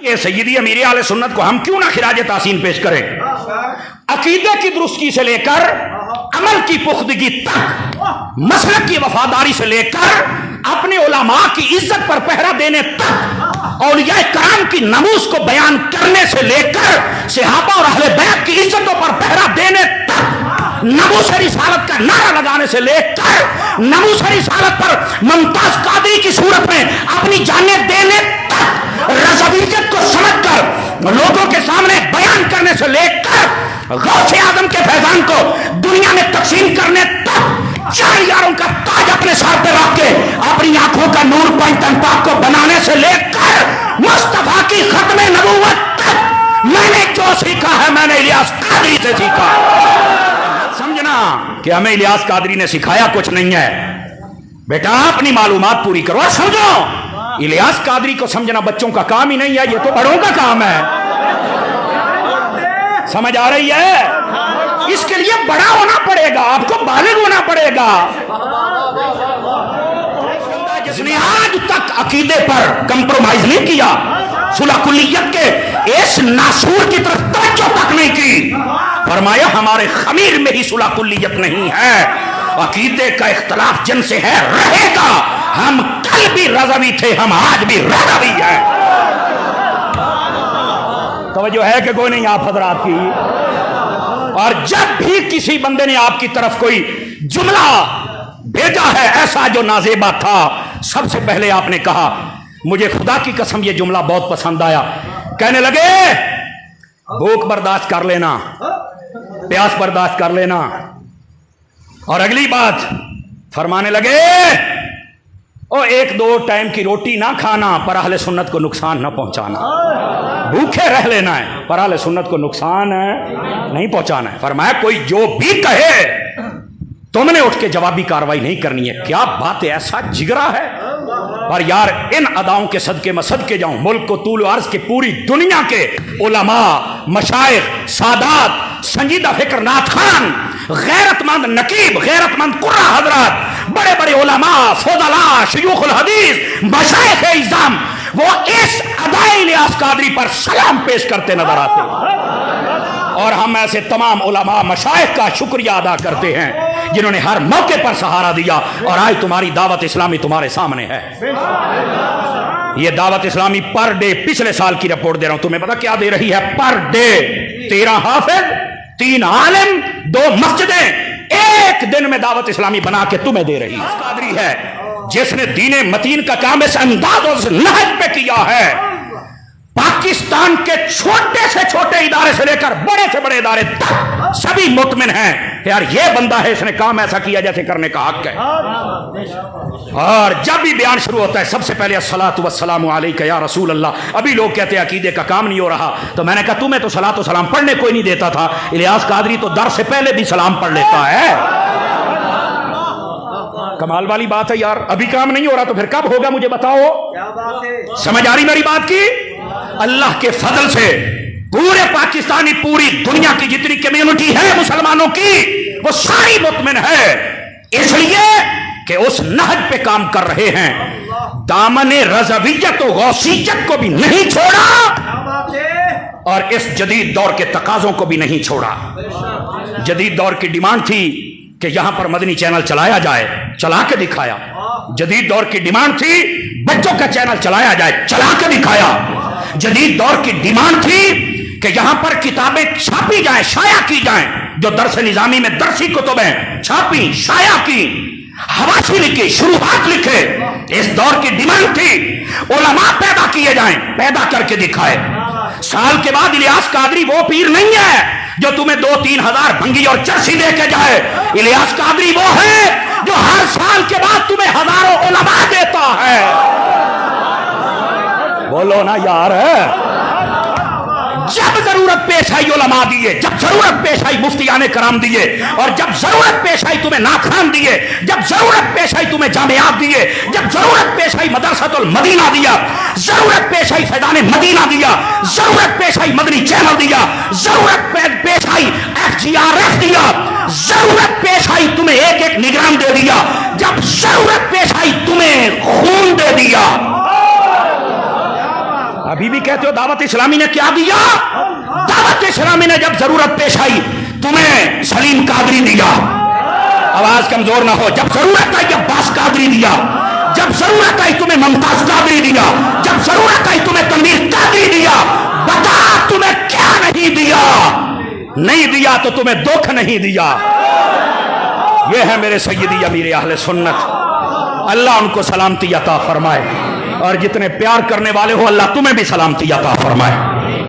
ये सय्यदी अमीर आले सुन्नत को हम क्यों ना खिराज तासीन पेश करें। अकीदे की दुरुस्ती से लेकर अमल की पुख्तगी तक, मसलक की वफादारी से लेकर अपने उलमा की इज्जत पर पहरा देने तक, औलिया कराम की नमूस को बयान करने से लेकर सहाबा और अहले बैत की इज्जतों पर पहरा देने तक, नमूस रिसालत का नारा लगाने से लेकर नमूस रिसालत पर मुमताज कादरी की सूरत में अपनी जानें देने तक, रज़वियत को समझकर लोगों के सामने बयान करने से लेकर गौसे आजम के फैजान को दुनिया में तकसीम करने तक, चार यारों का ताज अपने सर पे रख के अपनी आंखों का नूर पंचतनपाक को बनाने से लेकर मुस्तफा की खत्मे नबूवत तक मैंने जो सीखा है मैंने इलियास कादरी से सीखा। समझना कि हमें इलियास कादरी ने सिखाया कुछ नहीं है। बेटा अपनी मालूमात पूरी करो और समझो। इलियास कादरी को समझना बच्चों का काम ही नहीं है, ये तो बड़ों का काम है। समझ आ रही है? इसके लिए बड़ा होना पड़ेगा, आपको बालिग होना पड़ेगा। जिसने आज तक अकीदे पर कंप्रोमाइज नहीं किया, सुलह कुल्लियत के इस नासूर की तरफ तवज्जो तक नहीं की, फरमाया हमारे खमीर में ही सुलह कुल्लियत नहीं है। अकीदे का इख्तलाफ जिनसे है रहेगा। हम कल भी रज़वी थे, हम आज भी रज़वी हैं। तवज्जो है कि कोई नहीं आप हजरात की? और जब भी किसी बंदे ने आपकी तरफ कोई जुमला भेजा है ऐसा जो नाजेबा था, सबसे पहले आपने कहा मुझे खुदा की कसम ये जुमला बहुत पसंद आया। कहने लगे भूख बर्दाश्त कर लेना, प्यास बर्दाश्त कर लेना, और अगली बात फरमाने लगे ओ एक दो टाइम की रोटी ना खाना पर अहले सुन्नत को नुकसान ना पहुंचाना। भूखे रह लेना है पर अहले सुन्नत को नुकसान है नहीं पहुंचाना है। फरमाया कोई जो भी कहे तुमने उठ के जवाबी कार्रवाई नहीं करनी है। क्या बात है, ऐसा जिगरा है। पर यार इन अदाओं के सदके मैं सदके जाऊं, मुल्क को तूल अर्ज के पूरी दुनिया के उलमा, मशाइख, सादात, संजीदा फिक्र नाथ खान, गैरतमंद नकीब, गैरतमंद कुर्रा हजरात, बड़े बड़े उलमा, फुज़ला, शयूखुल हदीस, मशाइख इज़ाम, वो इस अदाए इलियास कादरी पर सलाम पेश करते नजर आते हैं। और हम ऐसे तमाम उलमा मशाइख का शुक्रिया अदा करते हैं जिन्होंने हर मौके पर सहारा दिया। और आज तुम्हारी दावत इस्लामी तुम्हारे सामने है। ये दावत इस्लामी पर डे, पिछले साल की रिपोर्ट दे रहा हूं तुम्हें, पता क्या दे रही है? पर डे 13 हाफिज, 3 आलिम, 2 मस्जिदें एक दिन में दावत इस्लामी बना के तुम्हें दे रही है। कादरी है जिसने दीने मतीन का काम इस अंदाज और नहज पे किया है। पाकिस्तान के छोटे से छोटे इदारे से लेकर बड़े से बड़े इदारे तक सभी मुतमिन हैं यार ये बंदा है, इसने काम ऐसा किया जैसे करने का हक है। और जब भी बयान शुरू होता है सबसे पहले अस्सलातु वस्सलामु अलैका या रसूल अल्लाह। अभी लोग कहते हैं अकीदे का काम नहीं हो रहा, तो मैंने कहा तुम्हें तो सलात व सलाम पढ़ने कोई नहीं देता था। इलियास कादरी तो दर से पहले भी सलाम पढ़ लेता है। कमाल वाली बात है यार। अभी काम नहीं हो रहा तो फिर कब होगा मुझे बताओ। क्या बात है? समझ आ रही मेरी बात की? अल्लाह के फजल से पूरे पाकिस्तानी, पूरी दुनिया की जितनी कम्युनिटी है मुसलमानों की, वो सारी मुतमिन है, इसलिए कि उस नहज पे काम कर रहे हैं। दामने रज़वियत और गौसियत को भी नहीं छोड़ा और इस जदीद दौर के तकाजों को भी नहीं छोड़ा। जदीद दौर की डिमांड थी कि यहां पर मदनी चैनल चलाया जाए, चला के दिखाया। जदीद दौर की डिमांड थी बच्चों का चैनल चलाया जाए, चला के दिखाया। जदीद दौर की डिमांड थी कि यहां पर किताबें छापी जाएं, शाया की जाएं, जो दरस निजामी में दरसी कुतुबें छापी, शाया की, हवाशी लिखी, शुरुआत लिखे। इस दौर की डिमांड थी उलमा पैदा किए जाएं, पैदा करके दिखाए। साल के बाद इलियास कादरी वो पीर नहीं है जो तुम्हें 2-3 हजार भंगी और चरसी दे के जाए। इलियास कादरी वो है जो हर साल के बाद तुम्हें हजारों उलमा देता है। बोलो ना यार। जब जरूरत पेश आई उलमा दिए, जब जरूरत पेश आई मुफ्तियाने कराम दिए, और जब जरूरत पेश आई तुम्हें नाखान दिए, जब जरूरत पेश आई तुम्हें जामियात दिए, जब जरूरत पेश आई मदरसतुल मदीना दिया, जरूरत पेश आई फैजाने मदीना दिया, जरूरत पेश आई मदनी चैनल दिया, जरूरत पेश आई FGRF दिया, जरूरत पेश आई तुम्हें एक एक निगरान दे दिया, जब जरूरत पेश आई तुम्हें खून दे दिया। ابھی بھی کہتے ہو دعوت اسلامی نے کیا دیا؟ دعوت اسلامی نے جب ضرورت پیش آئی تمہیں سلیم قادری دیا، آواز کمزور نہ ہو، جب ضرورت آئی عباس قادری دیا، جب ضرورت آئی تمہیں ممتاز قادری دیا، جب ضرورت آئی تمہیں تنویر قادری دیا، بتا تمہیں کیا نہیں دیا؟ نہیں دیا تو تمہیں دکھ نہیں دیا۔ یہ ہے میرے سیدی امیر اہل سنت، اللہ ان کو سلامتی عطا فرمائے، اور جتنے پیار کرنے والے ہو اللہ تمہیں بھی سلامتی عطا فرمائے۔